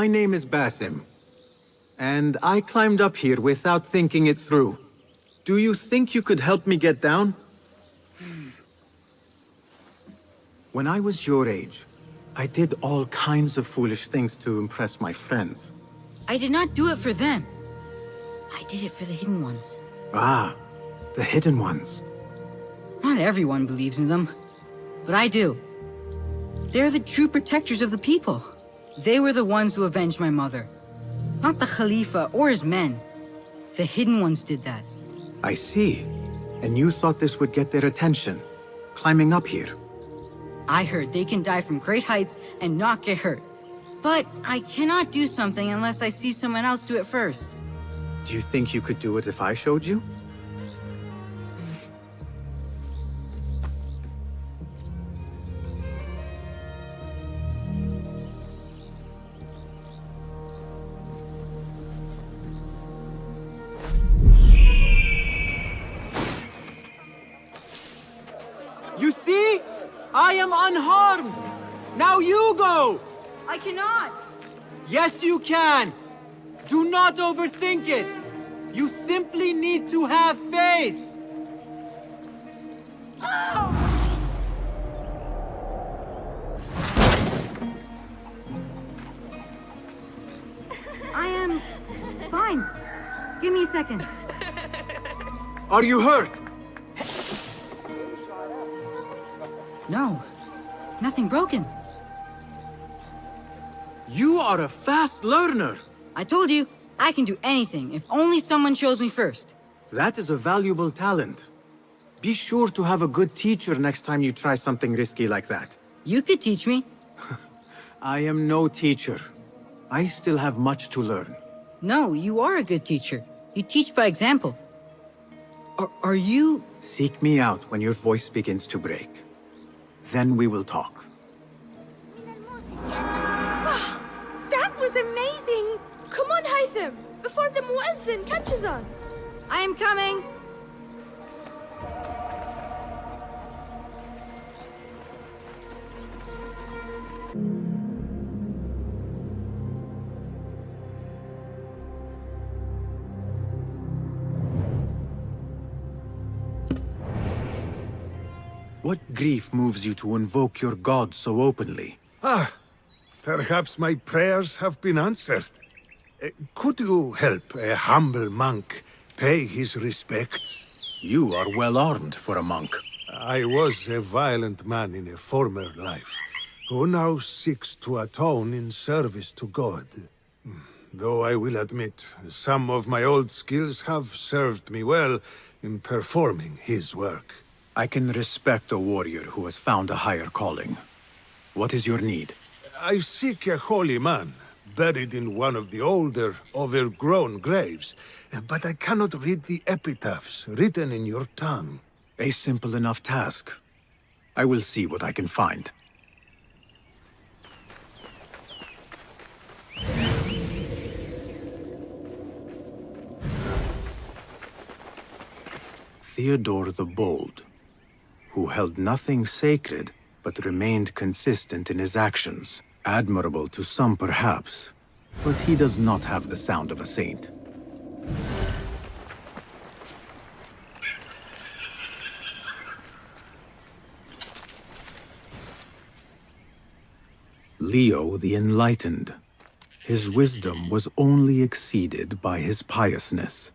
My name is Basim, and I climbed up here without thinking it through. Do you think you could help me get down? When I was your age, I did all kinds of foolish things to impress my friends. I did not do it for them. I did it for the hidden ones. Ah, the hidden ones. Not everyone believes in them, but I do. They're the true protectors of the people. They were the ones who avenged my mother. Not the Khalifa or his men. The hidden ones did that. I see. And you thought this would get their attention, climbing up here. I heard they can die from great heights and not get hurt. But I cannot do something unless I see someone else do it first. Do you think you could do it if I showed you? You see? I am unharmed! Now you go! I cannot! Yes, you can! Do not overthink it! You simply need to have faith! I am fine. Give me a second. Are you hurt? No, nothing broken. You are a fast learner! I told you, I can do anything if only someone shows me first. That is a valuable talent. Be sure to have a good teacher next time you try something risky like that. You could teach me. I am no teacher. I still have much to learn. No, you are a good teacher. You teach by example. Are you... Seek me out when your voice begins to break. Then we will talk. Wow, that was amazing! Come on, Haytham, before the Muezzin catches us. I am coming! What grief moves you to invoke your god so openly? Perhaps my prayers have been answered. Could you help a humble monk pay his respects? You are well armed for a monk. I was a violent man in a former life, who now seeks to atone in service to God. Though I will admit, some of my old skills have served me well in performing his work. I can respect a warrior who has found a higher calling. What is your need? I seek a holy man, buried in one of the older, overgrown graves, but I cannot read the epitaphs written in your tongue. A simple enough task. I will see what I can find. Theodore the Bold, who held nothing sacred, but remained consistent in his actions. Admirable to some, perhaps, but he does not have the sound of a saint. Leo the Enlightened. His wisdom was only exceeded by his piousness.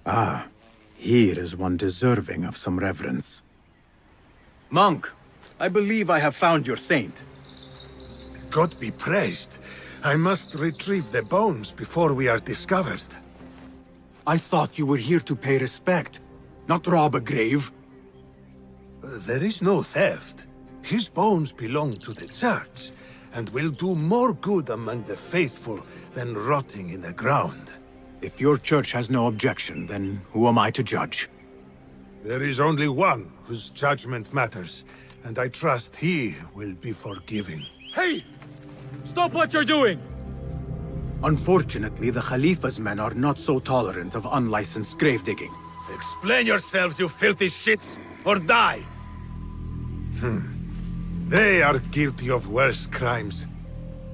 Ah, here is one deserving of some reverence. Monk, I believe I have found your saint. God be praised. I must retrieve the bones before we are discovered. I thought you were here to pay respect, not rob a grave. There is no theft. His bones belong to the church, and will do more good among the faithful than rotting in the ground. If your church has no objection, then who am I to judge? There is only one whose judgment matters, and I trust he will be forgiving. Hey! Stop what you're doing! Unfortunately, the Khalifa's men are not so tolerant of unlicensed grave digging. Explain yourselves, you filthy shits, or die! They are guilty of worse crimes.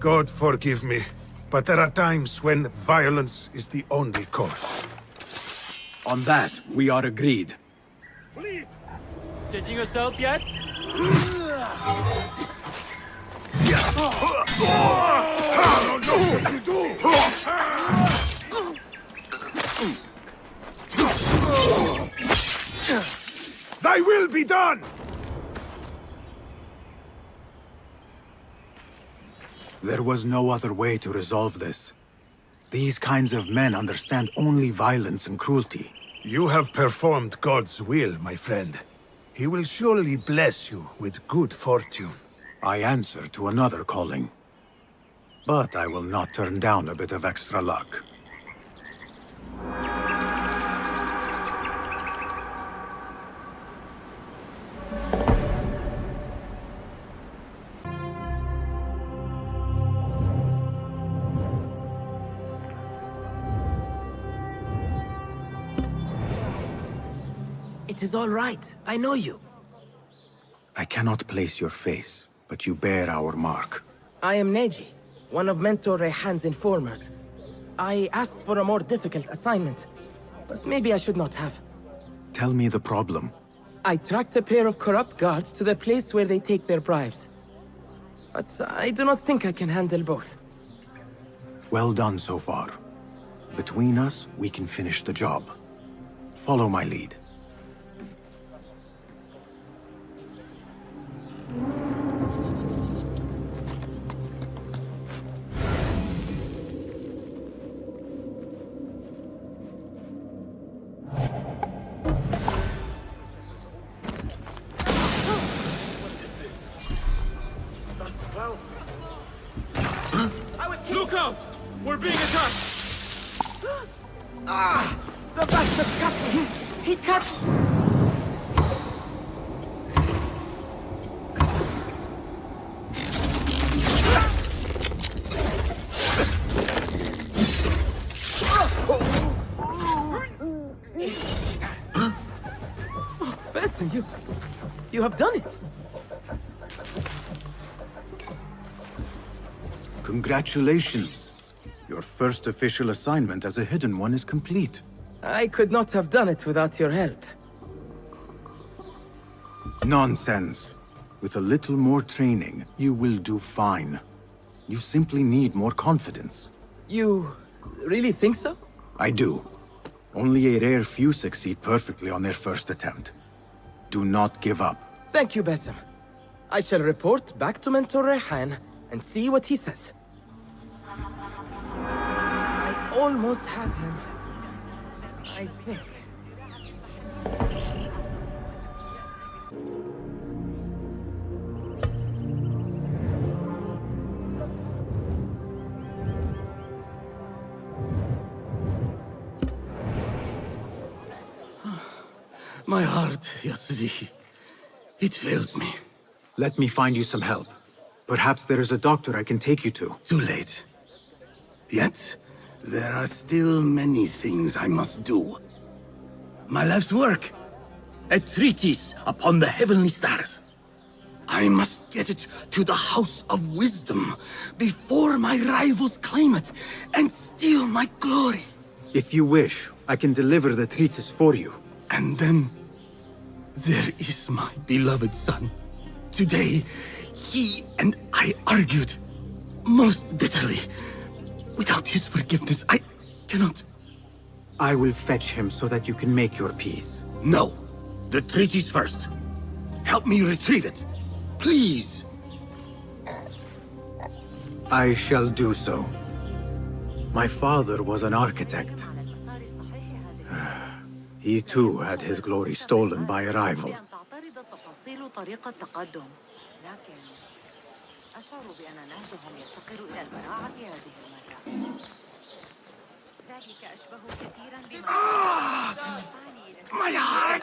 God forgive me, but there are times when violence is the only course. On that, we are agreed. Stitching yourself yet? Thy will be done! There was no other way to resolve this. These kinds of men understand only violence and cruelty. You have performed God's will, my friend. He will surely bless you with good fortune. I answer to another calling. But I will not turn down a bit of extra luck. It is all right. I know you. I cannot place your face, but you bear our mark. I am Neji, one of Mentor Rayhan's informers. I asked for a more difficult assignment, but maybe I should not have. Tell me the problem. I tracked a pair of corrupt guards to the place where they take their bribes. But I do not think I can handle both. Well done so far. Between us, we can finish the job. Follow my lead. Look out! We're being attacked! Ah! The bastard cut me! He cut... Bessie, you have done it! Congratulations! Your first official assignment as a hidden one is complete. I could not have done it without your help. Nonsense. With a little more training, you will do fine. You simply need more confidence. You really think so? I do. Only a rare few succeed perfectly on their first attempt. Do not give up. Thank you, Basim. I shall report back to Mentor Rayhan and see what he says. I almost had him. I think. My heart, Yasri. It fails me. Let me find you some help. Perhaps there is a doctor I can take you to. Too late. Yet, there are still many things I must do. My life's work. A treatise upon the heavenly stars. I must get it to the House of Wisdom before my rivals claim it and steal my glory. If you wish, I can deliver the treatise for you. And then, there is my beloved son. Today, he and I argued most bitterly. Without his forgiveness, I cannot... I will fetch him so that you can make your peace. No. The treatise first. Help me retrieve it. Please. I shall do so. My father was an architect. He too had his glory stolen by a rival. My heart!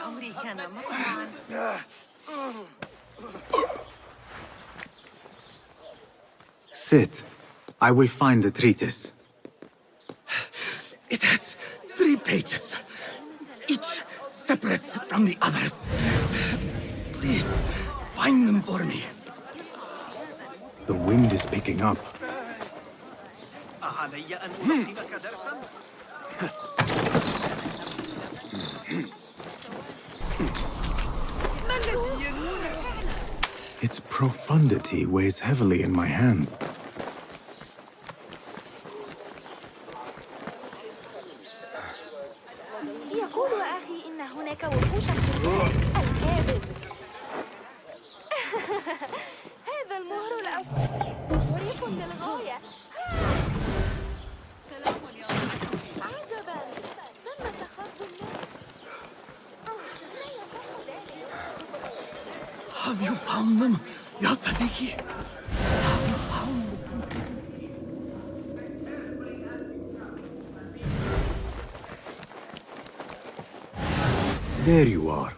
Sit. I will find the treatise. It has 3 pages. Each separate from the others. Please, find them for me. The wind is picking up. علي أن ألقنك درسا؟ ما الذي ينونك؟ Its profundity weighs heavily in my hands. يقول أخي إن هناك وحوشا في الكهف. الكاذب. هذا المهر الأول مريح للغاية. عجبا، ثم تخاف النار. لا يصح ذلك. Have you found them, يا صديقي? Have you found them? There you are.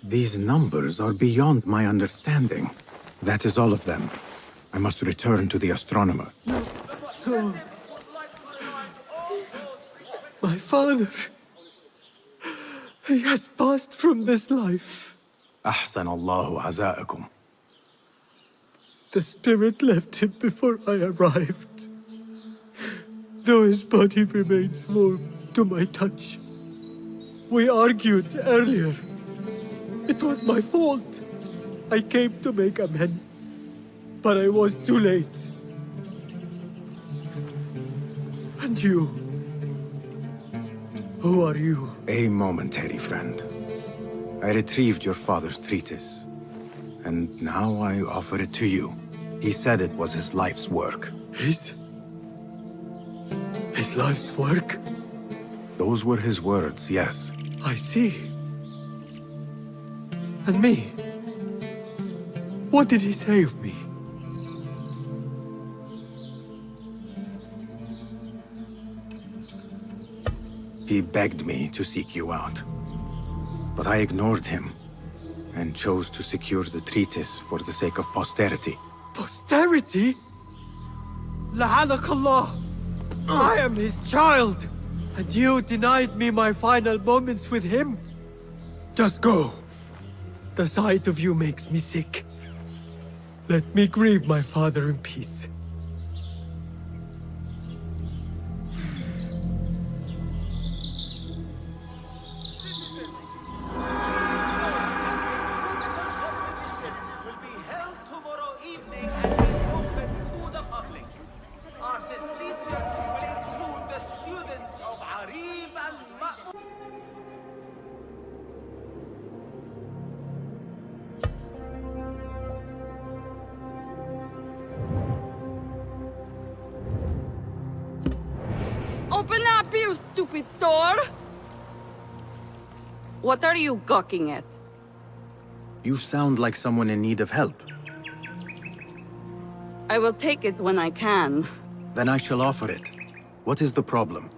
These numbers are beyond my understanding. That is all of them. I must return to the astronomer. No. My father. He has passed from this life. أحسن الله عزاءكم. The spirit left him before I arrived. Though his body remains warm to my touch. We argued earlier. It was my fault. I came to make amends, but I was too late. And you? Who are you? A momentary friend. I retrieved your father's treatise, and now I offer it to you. He said it was his life's work. His life's work? Those were his words, yes. I see. And me? What did he say of me? He begged me to seek you out. But I ignored him, and chose to secure the treatise for the sake of posterity. Posterity? La'anak Allah! I am his child! And you denied me my final moments with him? Just go. The sight of you makes me sick. Let me grieve my father in peace. Open up, you stupid door! What are you gawking at? You sound like someone in need of help. I will take it when I can. Then I shall offer it. What is the problem?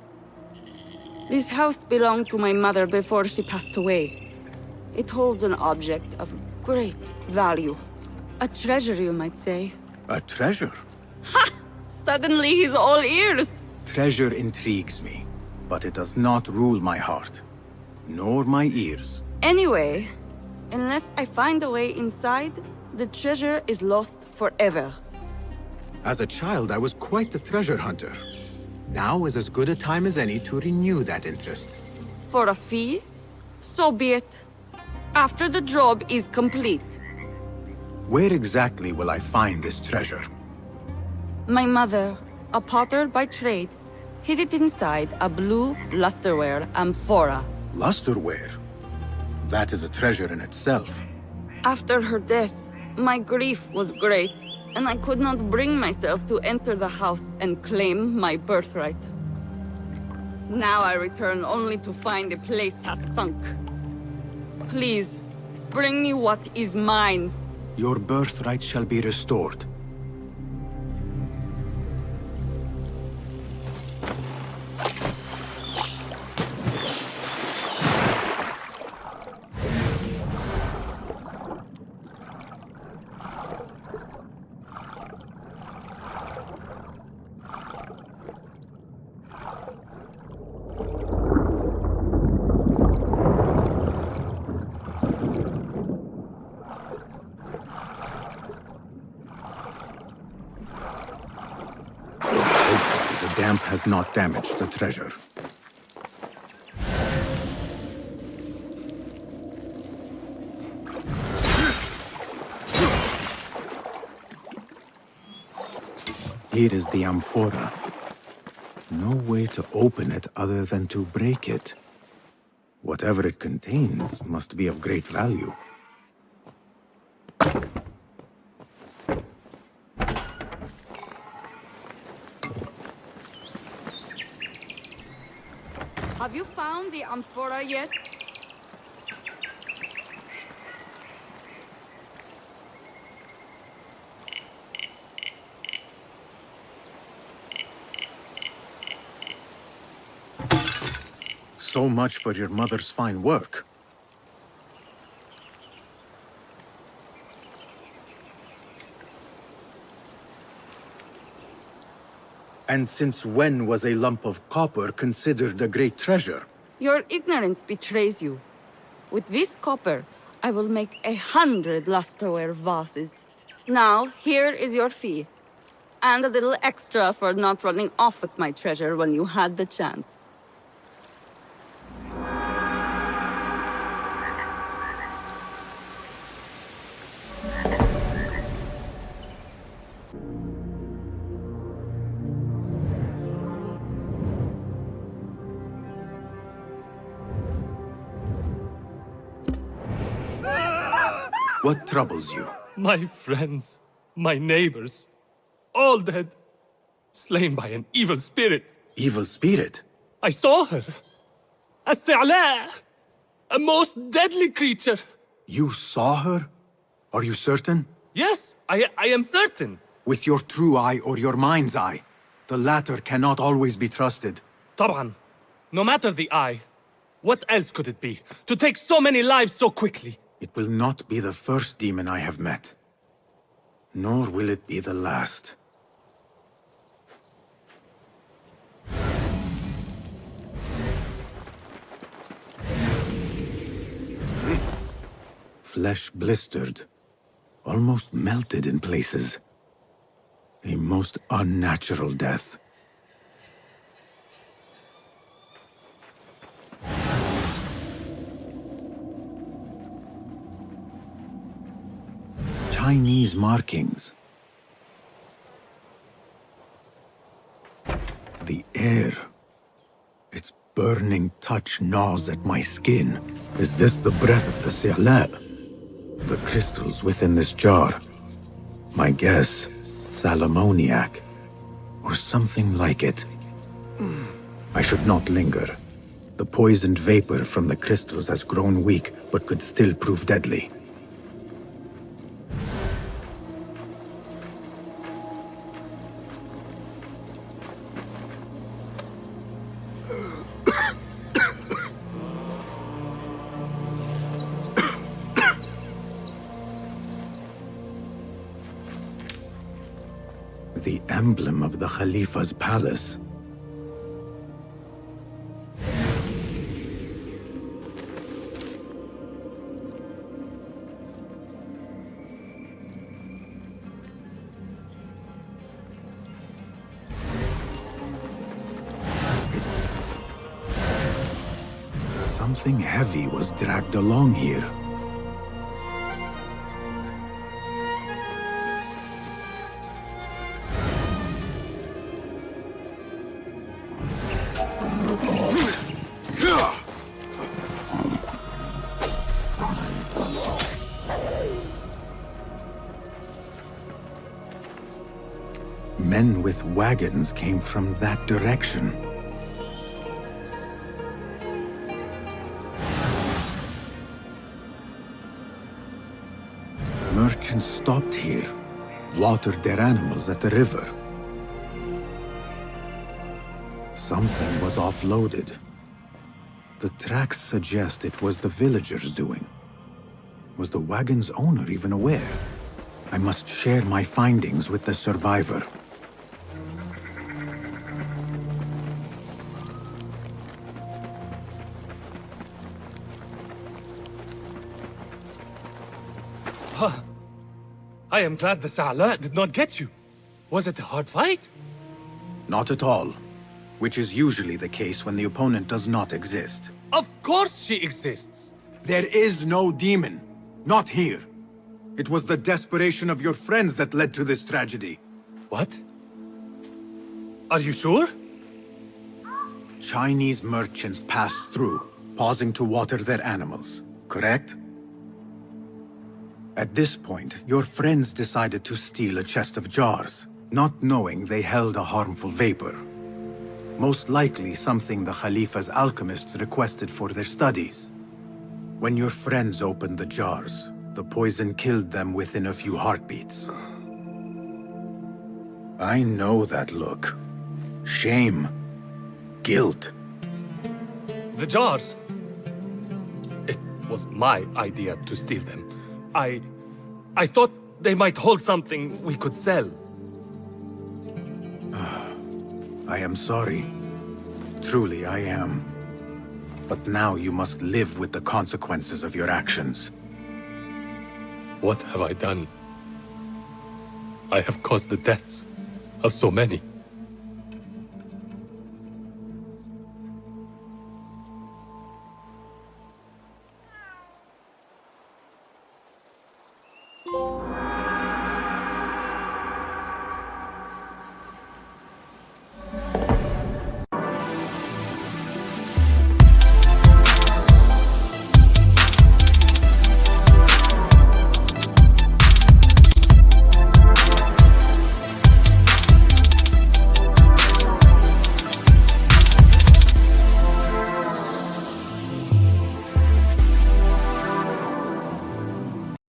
This house belonged to my mother before she passed away. It holds an object of great value. A treasure, you might say. A treasure? Ha! Suddenly he's all ears! Treasure intrigues me, but it does not rule my heart, nor my ears. Anyway, unless I find a way inside, the treasure is lost forever. As a child, I was quite the treasure hunter. Now is as good a time as any to renew that interest. For a fee? So be it. After the job is complete. Where exactly will I find this treasure? My mother, a potter by trade, hid it inside a blue lusterware amphora. Lusterware? That is a treasure in itself. After her death, my grief was great, and I could not bring myself to enter the house and claim my birthright. Now I return only to find the place has sunk. Please, Bring me what is mine. Your birthright shall be restored. The damp has not damaged the treasure. Here is the amphora. No way to open it other than to break it. Whatever it contains must be of great value. Have you found the amphora yet? So much for your mother's fine work. And since when was a lump of copper considered a great treasure? Your ignorance betrays you. With this copper, I will make 100 lusterware vases. Now, here is your fee. And a little extra for not running off with my treasure when you had the chance. What troubles you? My friends, my neighbors, all dead. Slain by an evil spirit. Evil spirit? I saw her. A Sa'la. A most deadly creature. You saw her? Are you certain? Yes, I am certain. With your true eye or your mind's eye? The latter cannot always be trusted. طبعا. No matter the eye. What else could it be? To take so many lives so quickly? It will not be the first demon I have met. Nor will it be the last. Flesh blistered, almost melted in places. A most unnatural death. Chinese markings. The air. Its burning touch gnaws at my skin. Is this the breath of the Sa'la? The crystals within this jar. My guess, salamoniac. Or something like it. I should not linger. The poisoned vapor from the crystals has grown weak, but could still prove deadly. The emblem of the Khalifa's palace. Something heavy was dragged along here. Men with wagons came from that direction. merchants stopped here, watered their animals at the river. Something was offloaded. The tracks suggest it was the villagers' doing. Was the wagon's owner even aware? I must share my findings with the survivor. I am glad the Sa'ala did not get you. Was it a hard fight? Not at all. Which is usually the case when the opponent does not exist. Of course she exists! There is no demon. Not here. It was the desperation of your friends that led to this tragedy. What? Are you sure? Chinese merchants passed through, pausing to water their animals, correct? At this point, your friends decided to steal a chest of jars, not knowing they held a harmful vapor. Most likely something the Khalifa's alchemists requested for their studies. When your friends opened the jars, the poison killed them within a few heartbeats. I know that look. Shame. Guilt. The jars. It was my idea to steal them. I thought they might hold something we could sell. I am sorry. Truly, I am. But now you must live with the consequences of your actions. What have I done? I have caused the deaths of so many.